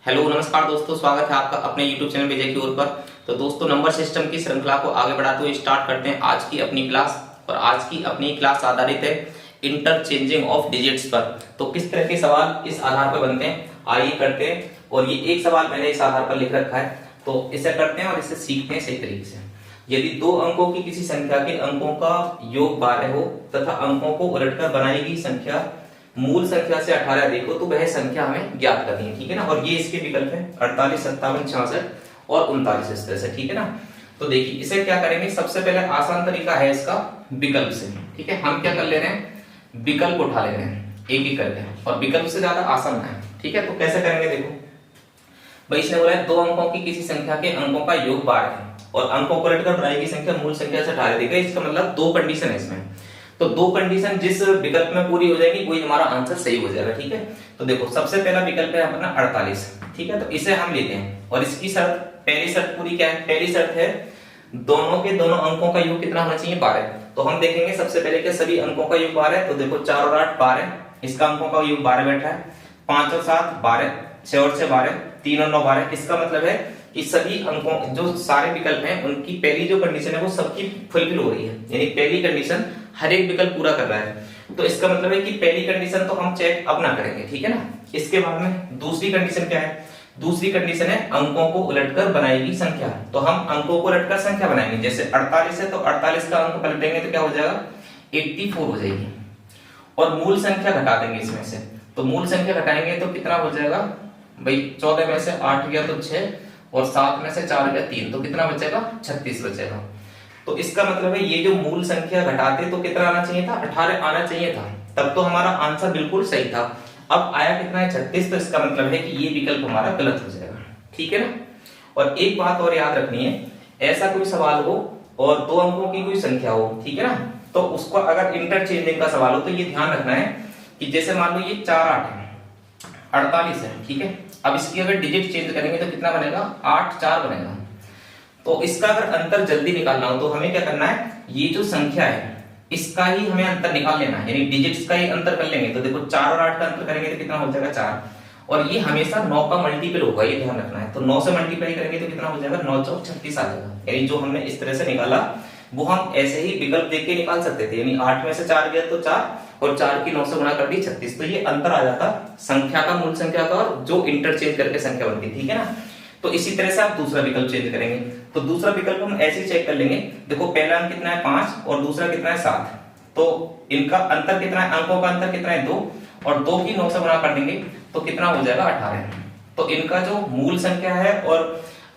Hello नमस्कार दोस्तों, स्वागत है आपका अपने YouTube चैनल विजय की ओर पर। तो दोस्तों, नंबर सिस्टम की श्रृंखला को आगे बढ़ाते हुए स्टार्ट करते हैं आज की अपनी क्लास। और आज की अपनी क्लास आधारित है इंटरचेंजिंग ऑफ डिजिट्स पर। तो किस तरह के सवाल इस आधार पर बनते हैं आइए करते हैं। और ये एक सवाल मैंने इस आधार पर लिख रखा है, तो इसे करते हैं और इसे सीखते हैं सही तरीके से। यदि दो अंकों की किसी संख्या के अंकों का योग 12 हो तथा अंकों को उलटकर बनाई गई संख्या मूल संख्या से 18 अधिक हो तो वह संख्या हमें ज्ञात करनी है, ठीक है ना। और ये इसके विकल्प है 48, 57, 66 और 39 इस तरह से, ठीक है ना। तो देखिए इसे क्या करेंगे, सबसे पहले आसान तरीका है इसका विकल्प से, ठीक है। हम क्या कर ले रहे हैं, विकल्प उठा ले रहे हैं एक एक करके, और विकल्प से ज्यादा आसान है, ठीक है। तो कैसे करेंगे, देखो भाई इसने बोला है दो अंकों की किसी संख्या के अंकों का योग 12 है और अंकों को उलटकर बनाई गई संख्या मूल संख्या से 18 अधिक है। इसका मतलब दो कंडीशन है इसमें। तो दो कंडीशन जिस विकल्प में पूरी हो जाएगी वही हमारा आंसर सही हो जाएगा, ठीक है। तो देखो सबसे पहला विकल्प है अपना 48, ठीक है। तो इसे हम लेते हैं और इसकी शर्त, पहली शर्त पूरी क्या है, पहली शर्त है दोनों के दोनों अंकों का योग कितना होना चाहिए, 12। तो हम देखेंगे सबसे पहले कि सभी अंकों का योग 12 है। तो देखो 4 और 8 12, इसका अंकों का योग 12 बैठा है। 5 और 7 12, 6 और 6 12, 3 और 9 12। इसका मतलब है कि सभी अंकों जो सारे विकल्प हैं उनकी पहली जो कंडीशन है वो सबकी फुलफिल हो रही है, यानी पहली कंडीशन हर एक विकल्प पूरा कर रहा है। तो इसका मतलब है कि पहली कंडीशन तो हम चेक अब ना करेंगे, ठीक है ना। इसके बाद में दूसरी कंडीशन क्या है, दूसरी कंडीशन है अंकों को उलटकर बनाएगी संख्या। तो हम अंकों को उलटकर संख्या बनाएंगे, जैसे 48 है तो 48 का अंक पलटेंगे तो क्या हो जाएगा, 84 हो जाएगी। और मूल संख्या घटा देंगे इसमें से, तो मूल संख्या घटाएंगे तो कितना हो जाएगा भाई, 14 में से 8 गया तो 6 और 7 में से 4 गया 3, तो कितना बचेगा, 36 बचेगा। तो इसका मतलब है ये जो मूल संख्या घटाते तो कितना आना चाहिए था, 18 आना चाहिए था, तब तो हमारा आंसर बिल्कुल सही था। अब आया कितना है, 36। तो इसका मतलब है कि ये विकल्प हमारा गलत हो जाएगा, ठीक है ना। और एक बात और याद रखनी है, ऐसा कोई सवाल हो और दो अंकों की कोई संख्या हो, ठीक है ना, तो उसको अगर इंटरचेंजिंग का सवाल हो तो ये ध्यान रखना है कि जैसे मान लो ये 4 8 है, 48 है, ठीक है। अब इसकी अगर डिजिट चेंज करेंगे तो कितना बनेगा, 8 4 बनेगा। तो इसका अगर अंतर जल्दी निकालना हो तो हमें क्या करना है, ये जो संख्या है इसका ही हमें अंतर निकाल लेना है, यानी डिजिट्स का ही अंतर कर लेंगे। तो देखो 4 और 8 का अंतर करेंगे तो कितना हो जाएगा, 4। और ये हमेशा 9 का मल्टीपल होगा, ये ध्यान रखना है। तो 9 से मल्टीप्लाई करेंगे तो कितना हो जाएगा, 9 चौक 36 आ जाएगा। यानी जो हमने इस तरह से निकाला वो हम ऐसे ही विकल्प देख के निकाल सकते थे, यानी 8 में से 4 गया तो 4 और 4 की 9 से गुणा कर दी 36। तो ये अंतर आ जाता संख्या का, मूल संख्या का, और जो इंटरचेंज करके संख्या बनती, ठीक है ना। तो इसी तरह से आप दूसरा विकल्प चेंज करेंगे। तो दूसरा विकल्प हम ऐसे ही चेक कर लेंगे, देखो पहला अंक कितना है 5 और दूसरा कितना है 7। तो इनका अंतर कितना है, अंकों का अंतर कितना है 2, और 2 की 9 से गुणा कर देंगे तो कितना हो जाएगा 18। तो इनका जो मूल संख्या है और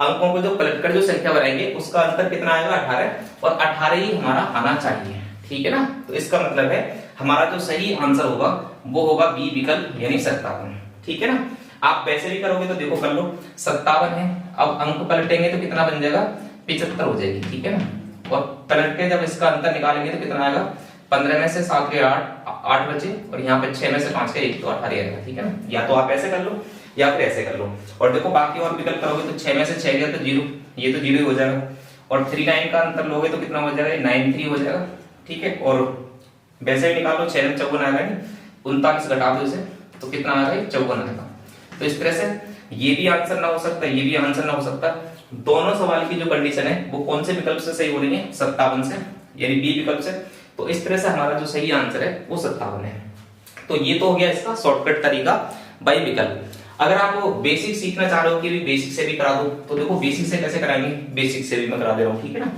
अंकों को जो पलटकर जो संख्या बनाएंगे उसका अंतर कितना आएगा 18, और 18 ही हमारा आना चाहिए, ठीक है ना। तो इसका मतलब है हमारा जो सही आंसर होगा वो होगा बी विकल्प, यानी 57, ठीक है ना। आप वैसे भी करोगे तो देखो कर लो, 57 है, अब अंक पलटेंगे तो कितना बन जाएगा, 75 हो जाएगी, ठीक है ना। और पलट के जब इसका अंतर निकालेंगे तो कितना आएगा, 15 में से 7 के 8 बचे, और यहाँ पे 6 में से 5 के 1, तो 18 आएगा, ठीक है ना। या तो आप ऐसे कर लो या फिर ऐसे कर लो। और देखो बाकी और विकल्प करोगे तो 6 में से 6 गया तो 0, ये तो 0 हो जाएगा। और 3 9 का अंतर लोगे तो कितना हो जाएगा, 9 3 हो जाएगा, ठीक है। और वैसे ही निकाल लो, 6 में 54 आएगा, 39 घटा दो इसे तो कितना आएगा, 54 आएगा। तो इस तरह से ये भी आंसर ना हो सकता, ये भी आंसर ना हो सकता। दोनों सवाल की जो कंडीशन है वो कौन से विकल्प से सही हो रही है, 57 से, यानी बी विकल्प से। तो इस तरह से हमारा जो सही आंसर है वो 57 है। तो ये तो हो गया इसका शॉर्टकट तरीका बाई विकल्प। अगर आप बेसिक सीखना चाह रहे हो कि भी बेसिक से भी करा दो, तो देखो बेसिक से कैसे कराएंगे, बेसिक से भी मैं करा दे रहा हूँ, ठीक है ना।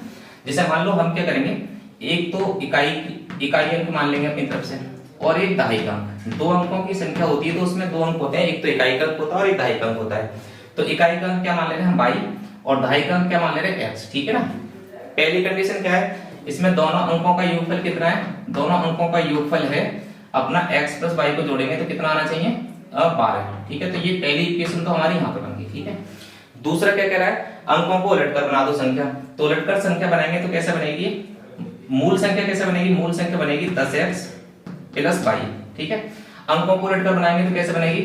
जैसे मान लो हम क्या करेंगे, एक तो इकाई अंक मान लेंगे अपनी तरफ से और एक दहाई का अंक। दो अंकों की संख्या होती है तो उसमें दो अंक होते हैं, एक तो इकाई का अंक होता है और एक दहाई का अंक होता है। तो इकाई का अंक क्या मान ले रहे हैं हम y, और दहाई का अंक क्या मान ले रहे हैं x, ठीक है ना। पहली कंडीशन क्या है, इसमें दोनों अंकों का योगफल कितना है, दोनों अंकों का योगफल है अपना x प्लस y को जोड़ेंगे तो कितना आना चाहिए, 12, ठीक है। तो ये पहली इक्वेशन तो हमारी यहाँ पे बन गई, ठीक है। दूसरा क्या कह रहा है, अंकों को उलटकर बना दो संख्या। तो उलटकर संख्या बनाएंगे तो कैसे बनेगी, मूल संख्या कैसे बनेगी, मूल संख्या बनेगी 10x प्लस y, ठीक है। अंकों को उलटकर बनाएंगे तो कैसे बनेगी,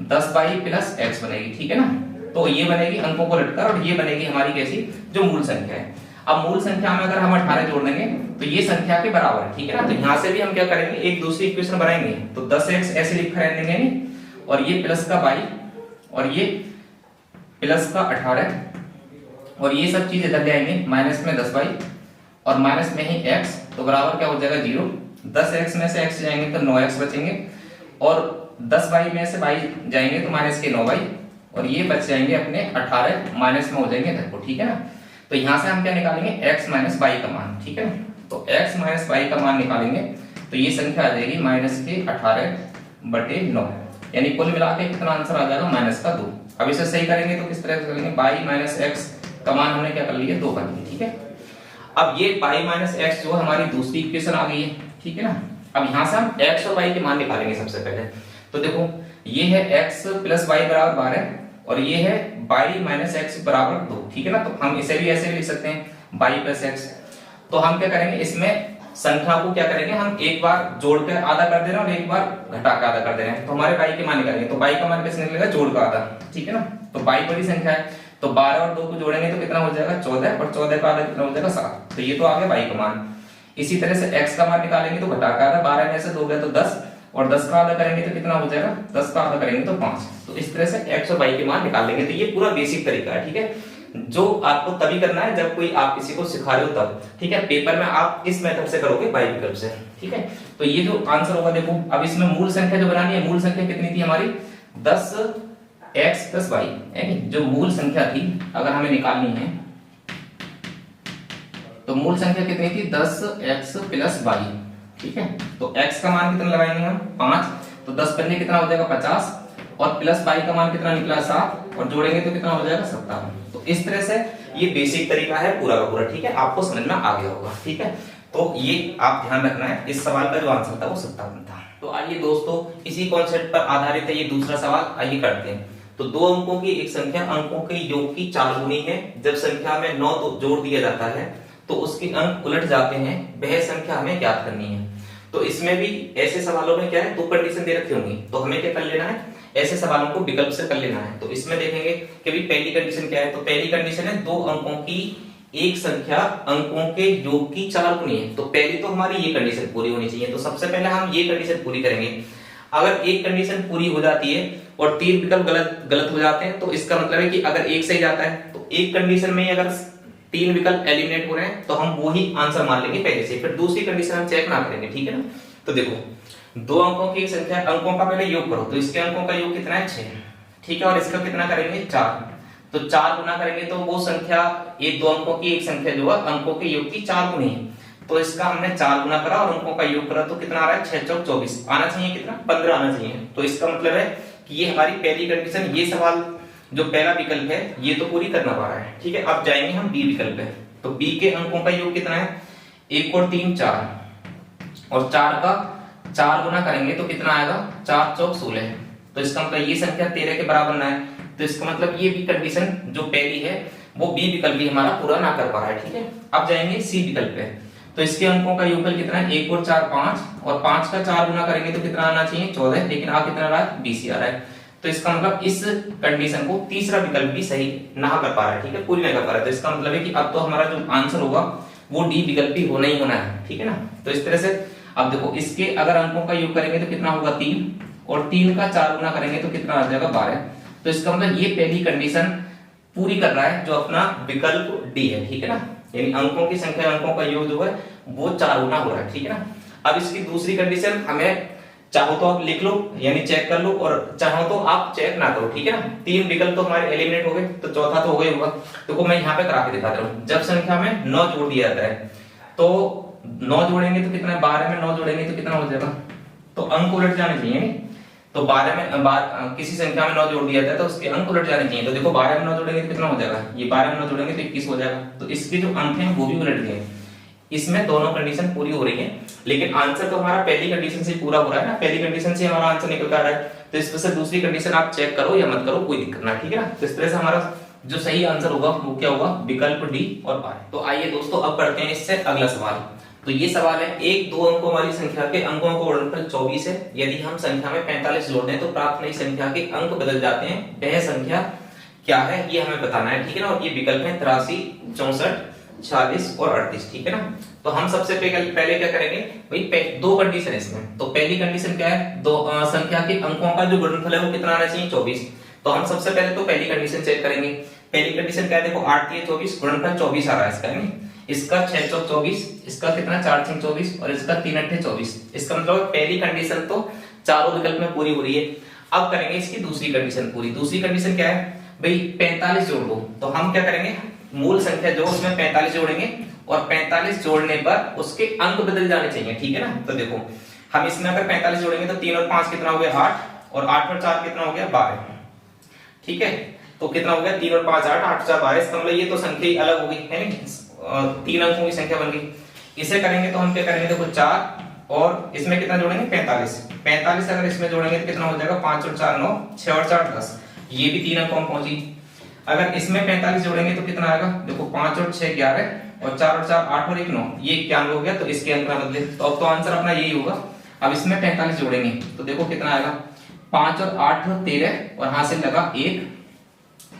10y प्लस x बनेगी, ठीक है ना। तो ये बनेगी अंकों को उलटकर, और ये बनेगी हमारी कैसी, जो मूल संख्या है। अब मूल संख्या में अगर हम 18 जोड़ देंगे तो ये संख्या के बराबर है, ठीक है ना। तो यहाँ से भी हम क्या करेंगे, एक दूसरी इक्वेशन बनाएंगे। तो 10x ऐसे लिख कर देंगे, और ये प्लस का y और ये प्लस का 18 और ये सब चीज इधर ले आएंगे, माइनस में 10y और माइनस में ही x, तो बराबर क्या हो जाएगा 0। 10x में से x जाएंगे तो 9x बचेंगे और 10y में से y जाएंगे तो माइनस के 9y और ये बच जाएंगे अपने 18 माइनस में हो जाएंगे इधर को, ठीक है ना। तो यहाँ से हम क्या निकालेंगे x माइनस y का मान, ठीक है ना। तो x माइनस y का मान निकालेंगे तो ये संख्या आ जाएगी माइनस के 18/9, यानी कुल मिला के कितना आंसर आ जाएगा माइनस का 2। अब इसे सही करेंगे तो किस तरह से करेंगे, y माइनस x का मान हमने क्या कर लिया 2 कर लिया, ठीक है। अब ये y माइनस x जो हमारी दूसरी इक्वेशन आ गई है, ठीक है ना। अब यहाँ से हम x और y के मान निकालेंगे सबसे पहले। तो देखो ये है x प्लस y बराबर 12 और ये है y माइनस x बराबर 2, ठीक है ना। तो हम इसे भी ऐसे भी लिख सकते हैं y प्लस x। तो हम क्या करेंगे, इसमें संख्या को क्या करेंगे, हम एक बार जोड़कर आधा कर दे रहे हैं और एक बार घटा कर आधा कर दे रहे हैं। तो हमारे y के मान निकालेंगे, तो y का मान कैसे निकलेगा, जोड़ का आधा, ठीक है ना। तो y बड़ी संख्या है तो 12 और 2 को जोड़ेंगे तो कितना हो जाएगा 14 और 14 का आधा कितना हो जाएगा 7। तो ये तो आ गया y का मान। इसी तरह से x का मान निकालेंगे तो घटा का आधा, 12 में से 2 गए तो 10 और 10 का आधा करेंगे तो कितना हो जाएगा, 10 का आधा करेंगे तो 5। तो इस तरह से x और y के मान निकाल लेंगे। तो ये पूरा बेसिक तरीका है, ठीक है, जो आपको तभी करना है जब कोई आप किसी को सिखा रहे हो तब, ठीक है। पेपर में आप इस मेथड से करोगे y विकल्प से, ठीक है। तो ये जो आंसर होगा देखो, अब इसमें मूल संख्या जो बनानी है, मूल संख्या कितनी थी हमारी 10x प्लस y, जो मूल संख्या थी अगर हमें निकालनी है तो मूल संख्या कितनी थी 10x प्लस y, ठीक है। तो x का मान कितना लगाएंगे हम 5, तो 10 पंजे कितना हो जाएगा 50 और प्लस y का मान कितना निकला 7 और जोड़ेंगे तो कितना हो जाएगा 57। तो इस तरह से ये बेसिक तरीका है पूरा का पूरा, ठीक है, आपको समझ में आ गया होगा, ठीक है। तो ये आप ध्यान रखना है, इस सवाल का जो आंसर था वो 57 था। तो आइए दोस्तों इसी कॉन्सेप्ट पर आधारित है ये दूसरा सवाल, आइए करते हैं। तो दो अंकों की एक संख्या अंकों के योग की 4 गुनी है। जब संख्या में 9 जोड़ दिया जाता है तो उसके अंक उलट जाते हैं, वह संख्या हमें ज्ञात करनी है। तो इसमें भी ऐसे सवालों में क्या है, 2 कंडीशन दे रखी होंगी, तो हमें क्या कर लेना है, ऐसे सवालों को विकल्प से कर लेना है। तो इसमें देखेंगे कि भी पहली कंडीशन क्या है, तो पहली कंडीशन है 2 अंकों की एक संख्या अंकों के योग की 4 गुनी है। तो पहली तो हमारी ये कंडीशन पूरी होनी चाहिए। तो सबसे पहले हम ये कंडीशन पूरी करेंगे। अगर एक कंडीशन पूरी हो जाती है और 3 विकल्प गलत हो जाते हैं तो इसका मतलब है कि अगर एक सही जाता है तो एक कंडीशन में अगर 3 विकल्प एलिमिनेट हो रहे हैं तो हम वही आंसर मान लेंगे पहले से, फिर दूसरी कंडीशन हम चेक ना करेंगे, ठीक है ना। तो देखो 2 अंकों की एक संख्या, अंकों का पहले योग करो, तो इसके अंकों का योग कितना है 6, ठीक है, और इसका कितना करेंगे 4। तो 4 गुना करेंगे तो वो संख्या, ये 2 अंकों की एक संख्या जो है अंकों के योग की 4 गुनी है। तो इसका हमने 4 गुना करा और अंकों का योग करा तो कितना आ रहा है 6 चौक 24, आना चाहिए कितना 15 आना चाहिए। तो इसका मतलब है कि ये हमारी पहली कंडीशन, ये सवाल जो पहला विकल्प है ये तो पूरी करना पा रहा है, ठीक है। अब जाएंगे हम बी विकल्प पे। तो बी के अंकों का योग कितना है, 1 और 3 4 और 4 का 4 गुना करेंगे तो कितना आएगा 4 चौक 16। तो इसका मतलब ये संख्या 13 के बराबर ना है, तो इसका मतलब ये भी कंडीशन जो पहली है वो बी विकल्प भी हमारा पूरा ना कर पा रहा है, ठीक है। अब जाएंगे सी विकल्प पे। तो इसके अंकों का योगफल कितना है, 1 और 4 5 और 5 का 4 गुना करेंगे तो कितना आना चाहिए 14, लेकिन आ कितना रहा है 20 आ रहा है। तो इसका मतलब इस कंडीशन को तीसरा विकल्प भी सही ना कर पा रहा है, ठीक है, पूरी नहीं कर पा रहा है। तो इसका मतलब है कि अब तो हमारा जो आंसर होगा वो डी विकल्प ही होना ही होना है, ठीक है ना। तो इस तरह से अब देखो इसके अगर अंकों का योग करेंगे तो कितना होगा 3 और 3 का 4 गुना करेंगे तो कितना आ जाएगा 12। तो इसका मतलब ये पहली कंडीशन पूरी कर रहा है जो अपना विकल्प डी है, ठीक है ना, यानी अंकों की संख्या अंकों का योग जो है वो 4 गुना हो रहा है, ठीक है ना। अब इसकी दूसरी कंडीशन हमें चाहो तो आप लिख लो यानी चेक कर लो और चाहो तो आप चेक ना करो, ठीक है ना। 3 विकल्प तो हमारे एलिमिनेट हो गए तो चौथा तो हो गया होगा। तो मैं यहाँ पे करा के दिखाता हूँ। जब संख्या में 9 जोड़ दिया जाता है तो 9 जोड़ेंगे तो कितना है, 12 में 9 जोड़ेंगे तो कितना हो जाएगा, तो अंक उलट जाने चाहिए। तो 12 में किसी संख्या में 9 जोड़ दिया जाता है तो उसके अंक उलट जाने चाहिए। तो देखो 12 में 9 जोड़ेंगे तो कितना हो जाएगा, ये 12 में 9 जोड़ेंगे तो 21 हो जाएगा। तो इसके जो अंक हैं वो भी उलट गए। इसमें दोनों कंडीशन पूरी हो रही है, लेकिन आंसर तो हमारा पहली कंडीशन से पूरा हो रहा है ना, पहली कंडीशन से हमारा आंसर निकल कर रहा है। तो इस वजह से दूसरी कंडीशन आप चेक करो या मत करो कोई दिक्कत ना, ठीक है ना। तो इस तरह से हमारा जो सही आंसर होगा वो क्या होगा, विकल्प डी और बाय। तो आइए दोस्तों अब करते हैं इससे अगला सवाल। तो ये सवाल है, 1 2 अंकों वाली संख्या के अंकों का गुणनफल 24 है। यदि हम संख्या में 45 जोड़ दें तो प्राप्त नई संख्या के अंक बदल जाते हैं, वह संख्या क्या है ये हमें बताना है, ठीक है ना। और ये विकल्प है 83 64 46 और 38, ठीक है ना। तो हम सबसे पहले क्या करेंगे भाई, 2 कंडीशन है इसमें। तो पहली कंडीशन क्या है, दो संख्या के अंकों का जो गुणनफल है वो कितना आना चाहिए 24। तो हम सबसे पहले तो पहली कंडीशन चेक करेंगे। पहली कंडीशन क्या है, देखो 8 3 24 गुणनफल 24 आ रहा है इसका, है इसका 6 चौक 24, इसका कितना 4 6 24 और इसका 3 8 24। इसका मतलब पहली कंडीशन तो चारों विकल्प में पूरी हो रही है। अब करेंगे इसकी दूसरी कंडीशन पूरी। दूसरी कंडीशन क्या है भाई, 45 जोड़ दो। तो हम क्या करेंगे, मूल संख्या जो उसमें 45 जोड़ेंगे और 45 जोड़ने पर उसके अंक बदल जाने चाहिए, ठीक है ना। तो देखो हम इसमें अगर 45 जोड़ेंगे तो 3 और 5 कितना हो गया 8 और 8 और 4 कितना हो गया 12, ठीक है। तो कितना हो गया 3 और 5 8, 8 4 12। इसका मतलब ये तो संख्या ही अलग हो गई है ना, 3 अंकों की संख्या बन गई। इसे करेंगे तो हम क्या करेंगे, देखो 4 और इसमें कितना जोड़ेंगे 45, 45 अगर इसमें जोड़ेंगे तो कितना हो जाएगा 5 और 4 9, 6 और 4 10, ये भी 3 अंकों में पहुंची। अगर इसमें 45 जोड़ेंगे तो कितना आएगा, देखो 5 और 6 11 और 4 और 4 8 और 1 9, ये 91 हो गया। तो इसके अंक ना बदले, तो अब तो आंसर अपना यही होगा। अब इसमें 45 जोड़ेंगे तो देखो कितना आएगा, 5 और 8 13 और यहां से लगा 1,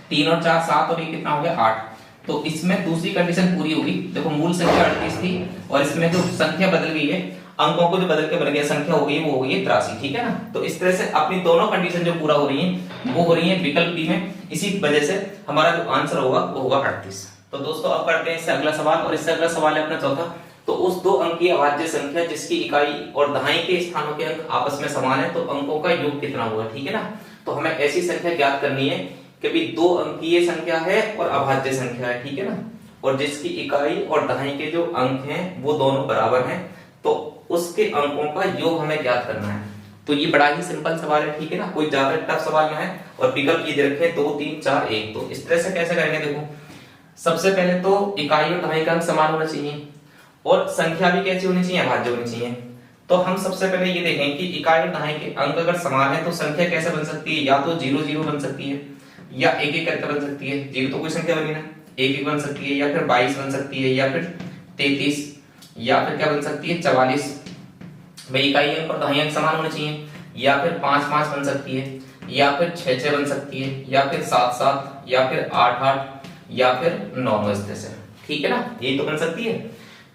3 और 4 7 और 1 कितना हो गया 8। तो इसमें दूसरी कंडीशन पूरी होगी। देखो मूल संख्या 38 थी और इसमें जो संख्या बदल गई है, अंकों को जो बदल के बन गया संख्या हो गई, वो हो गई 83, ठीक है ना। तो इस तरह से अपनी दोनों कंडीशन जो पूरा हो रही है वो हो रही है विकल्प डी में। इसी वजह से हमारा जो आंसर होगा वो होगा 38। तो दोस्तों अब करते हैं इससे अगला सवाल, और इससे अगला सवाल है अपना चौथा। तो उस दो अंकीय अभाज्य संख्या जिसकी इकाई और दहाई के स्थानों के अंक आपस में समान है, तो अंकों का योग कितना होगा, ठीक है ना। तो हमें ऐसी संख्या ज्ञात करनी है कि भी दो अंकीय संख्या है और अभाज्य संख्या है, ठीक है ना, और जिसकी इकाई और दहाई के जो अंक हैं वो दोनों बराबर हैं, तो उसके अंकों का योग हमें ज्ञात करना है। तो ये बड़ा ही सिंपल सवाल है, ठीक है ना, कोई ज्यादा टफ सवाल ना है। और विकल्प ये दे रखे हैं 2 3 4 1। तो इस तरह से कैसे करेंगे, देखो सबसे पहले तो इकाई और दहाई का अंक समान होना चाहिए और संख्या भी कैसी होनी चाहिए, अभाज्य होनी चाहिए। तो हम सबसे पहले ये देखें कि इकाई और दहाई के अंक अगर समान है तो संख्या कैसे बन सकती है, या तो 0 0 बन सकती है या 1 1 करके बन सकती है। 0 तो कोई संख्या बनी ना, 1 1 बन सकती है, या फिर 22 बन सकती है, या फिर 33, या फिर क्या बन सकती है 44। भाई इकाई अंक और दहाई अंक समान होने चाहिए, या फिर 5 5 बन सकती है, या फिर 6 6 बन सकती है, या फिर 7 7, या फिर 8 8, या फिर 9 9, इस तरह से, ठीक है ना, ये तो बन सकती है।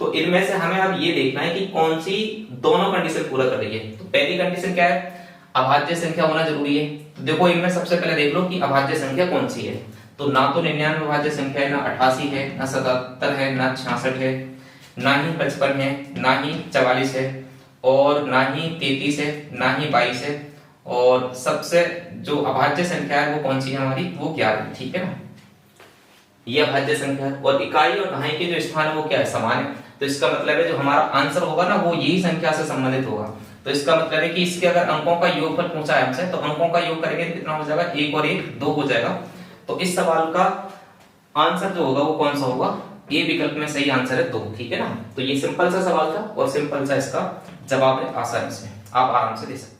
तो इनमें से हमें अब ये देखना है कि कौन सी दोनों कंडीशन पूरा कर रही है। तो पहली कंडीशन क्या है, अभाज्य संख्या होना जरूरी है। तो देखो इनमें सबसे पहले देख लो कि अभाज्य संख्या कौन सी है। तो ना तो 99 अभाज्य संख्या है, ना 88 है, ना 77 है, ना 66 है, ना ही 55 है, ना ही 44 है, और ना ही 33 है, ना ही 22 है, और सबसे जो अभाज्य संख्या है वो कौन सी है हमारी, वो 11 है, ठीक है ना, ये अभाज्य संख्या है। और इकाई और दहाई के जो स्थान है वो क्या है, समान है। तो इसका मतलब है जो हमारा आंसर होगा ना वो यही संख्या से संबंधित होगा। तो इसका मतलब है कि इसके अगर अंकों का योगफल पूछा है हमसे, तो अंकों का योग करेंगे तो कितना हो जाएगा, 1 और 1 2 हो जाएगा। तो इस सवाल का आंसर जो होगा वो कौन सा होगा, ए विकल्प में सही आंसर है 2, ठीक है ना। तो ये सिंपल सा सवाल था और सिंपल सा इसका जवाब है, आसानी से आप आराम से दे सकते हैं।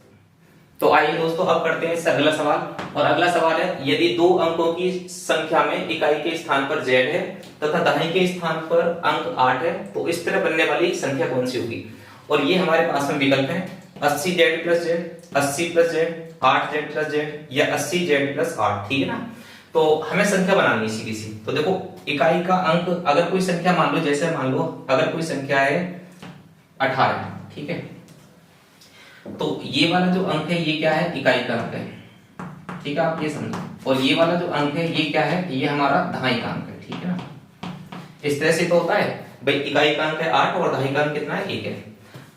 तो आइए दोस्तों अब करते हैं इससे अगला सवाल, और अगला सवाल है यदि दो अंकों की संख्या में इकाई के स्थान पर z है तथा दहाई के स्थान पर अंक 8 है, तो इस तरह बनने वाली संख्या कौन सी होगी। और ये हमारे पास में विकल्प है 80z plus z, 80 plus z, 8z plus z, या 80z प्लस 8, ठीक है ना। तो हमें संख्या बनानी है सीधी सी। तो देखो इकाई का अंक अगर कोई संख्या मान लो, जैसे मान लो अगर कोई संख्या है 18, ठीक है, तो ये वाला जो अंक है ये क्या है, इकाई का अंक है, ठीक है, आप ये समझो। और ये वाला जो अंक है ये क्या है, ये हमारा दहाई का अंक है, ठीक है ना। इस तरह से तो होता है भाई, इकाई का अंक है 8 और दहाई का अंक कितना है 1 है।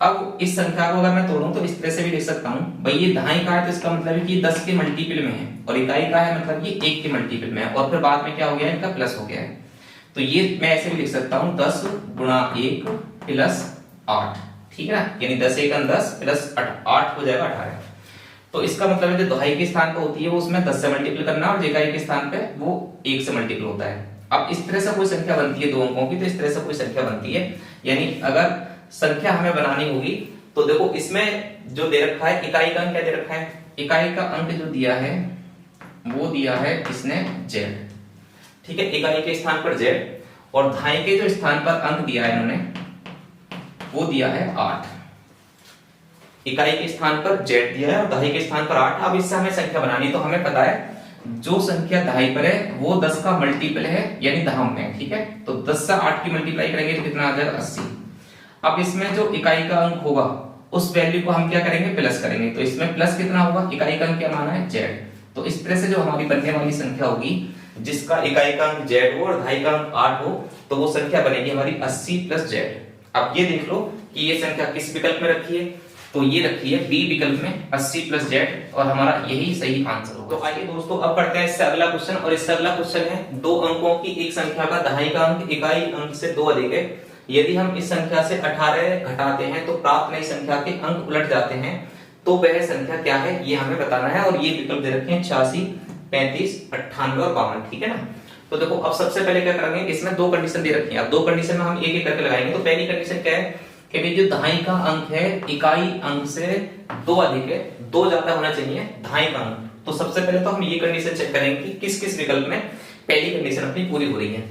अब इस संख्या को अगर मैं तोड़ूं तो इस तरह से भी लिख सकता हूं, भाई ये दहाई का है तो इसका मतलब है कि 10 के मल्टीपल में है, और इकाई का है मतलब ये 1 के मल्टीपल में है, और फिर बाद में क्या हो गया, इनका प्लस हो गया है। तो ये मैं ऐसे भी लिख सकता हूं 10 गुणा 1 प्लस 8, ठीक है ना, यानी 10 एकम 10 प्लस 8 हो जाएगा 18। तो इसका मतलब है जो दहाई के स्थान पे होती है वो उसमें 10 से मल्टीपल करना, और इकाई के स्थान पे वो 1 से मल्टीपल होता है। अब इस तरह से कोई संख्या बनती है दो अंकों की, तो इस तरह से कोई संख्या बनती है, यानी अगर संख्या हमें बनानी होगी तो देखो इसमें जो दे रखा है इकाई का अंक क्या दे रखा है, इकाई का अंक जो दिया है वो दिया है इसने z, ठीक है, इकाई के स्थान पर z, और दहाई के जो स्थान पर अंक दिया है इन्होंने वो दिया है 8। इकाई के स्थान पर z दिया है और दहाई के स्थान पर 8। अब इससे हमें संख्या बनानी है, तो हमें पता है जो संख्या दहाई पर है वो 10 का मल्टीपल है, यानी दहम में, ठीक है। तो 10 से 8 की मल्टीप्लाई करेंगे तो कितना आ जाएगा 80। अब इसमें जो इकाई का अंक होगा उस वैल्यू को हम क्या करेंगे, प्लस करेंगे। तो इसमें प्लस कितना होगा, इकाई का अंक क्या माना है z, तो इस तरह से जो हमारी बनने वाली संख्या होगी जिसका इकाई का अंक z हो और दहाई का अंक 8 हो, तो वो संख्या बनेगी हमारी 80 प्लस z। अब ये देख लो कि ये संख्या किस विकल्प में रखी है, तो ये रखी है बी विकल्प में 80 प्लस z, और हमारा यही सही आंसर होगा। तो आइए दोस्तों अब पढ़ते हैं इससे अगला क्वेश्चन, और इससे अगला क्वेश्चन है दो अंकों की एक संख्या का दहाई का अंक इकाई अंक से 2 अधिक है। यदि हम इस संख्या से 18 घटाते हैं तो प्राप्त नई संख्या के अंक उलट जाते हैं, तो वह संख्या क्या है ये हमें बताना है। और ये विकल्प दे रखे हैं 86, 35, 98 और 52, ठीक है ना। तो देखो अब सबसे पहले क्या करेंगे, इसमें दो कंडीशन दे रखी है। अब दो कंडीशन में हम एक एक करके लगाएंगे। तो पहली कंडीशन क्या है कि भाई जो दहाई का अंक है इकाई अंक से 2 अधिक है, 2 ज्यादा होना चाहिए दहाई का अंक। तो सबसे पहले तो हम ये कंडीशन चेक करेंगे कि किस किस विकल्प में पहली कंडीशन अपनी पूरी हो रही है।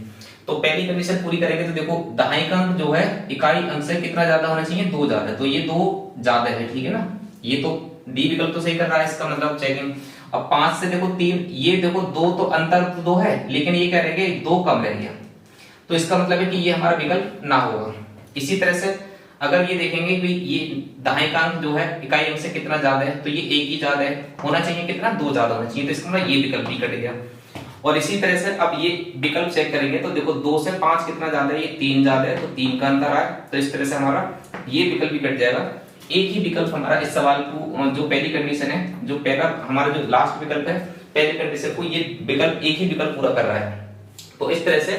तो पहली कंडीशन पूरी करेंगे तो देखो दहाई का अंक जो है इकाई अंक से कितना ज्यादा होना चाहिए, 2 ज्यादा। तो ये 2 ज्यादा है, ठीक है ना। ये तो डी विकल्प तो सही कर रहा है, इसका मतलब चेकिंग। अब 5 से देखो 3, ये देखो 2 तो अंतर तो 2 है, लेकिन ये कह रहे हैं कि 2 कम रह गया, तो इसका मतलब है कि ये हमारा विकल्प ना होगा। इसी तरह से अगर ये देखेंगे कि ये दहाई का अंक जो है इकाई अंक से कितना ज्यादा है, तो ये 1 ही ज्यादा है, होना चाहिए कितना, 2 ज्यादा होना चाहिए, तो इसका मतलब ये विकल्प भी कट गया। और इसी तरह से अब ये विकल्प चेक करेंगे तो देखो 2 से 5 कितना ज्यादा है, ये 3 ज्यादा है, तो 3 का अंतर आया, तो इस तरह से हमारा ये विकल्प भी कट जाएगा। एक ही विकल्प हमारा इस सवाल को, जो पहली कंडीशन है, जो पहला हमारा जो लास्ट विकल्प है पहली कंडीशन को, ये विकल्प एक ही विकल्प पूरा कर रहा है। तो इस तरह से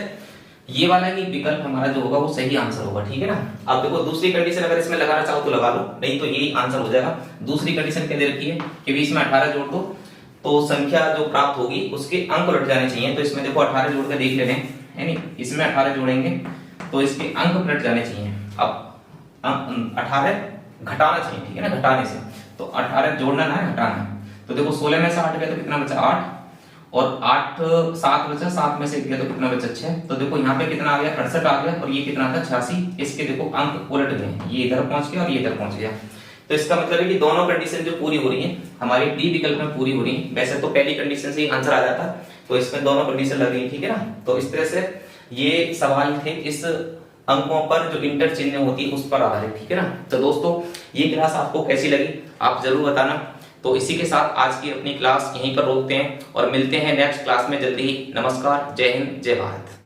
ये वाला ही विकल्प हमारा जो होगा वो सही आंसर होगा, ठीक है ना। अब देखो दूसरी कंडीशन अगर इसमें लगाना चाहो तो लगा लो, नहीं तो यही आंसर हो जाएगा। दूसरी कंडीशन क्या दे रखी है कि इसमें 18 जोड़ दो तो संख्या जो प्राप्त होगी उसके अंक उलट जाने चाहिए। तो इसमें देखो 18 जोड़ के देख लेते हैं, है नहीं, इसमें 18 जोड़ेंगे तो इसके अंक उलट जाने चाहिए। अब 18 घटाना चाहिए, ठीक है ना, घटाने से। तो 18 जोड़ना ना है, हटाना है। तो देखो 16 में से 8 गया तो कितना बचा, 8, और 8 7 बचा, 7 में से 1 गया तो कितना बचा, 6। तो देखो यहाँ पे कितना आ गया, 68 आ गया, और ये कितना था, 86। इसके देखो अंक उलट गए, ये इधर पहुंच गया और ये इधर पहुंच गया। तो इसका मतलब है कि दोनों कंडीशन जो पूरी हो रही है हमारी डी विकल्प में पूरी हो रही है। वैसे तो पहली कंडीशन से ही आंसर आ जाता, तो इसमें दोनों कंडीशन लग रही है, ठीक है ना। तो इस तरह से ये सवाल थे इस अंकों पर जो इंटरचेंज होती है उस पर आधारित, ठीक है ना। तो दोस्तों ये क्लास आपको कैसी लगी आप जरूर बताना। तो इसी के साथ आज की अपनी क्लास यहीं पर रोकते हैं और मिलते हैं नेक्स्ट क्लास में जल्दी ही। नमस्कार, जय हिंद, जय भारत।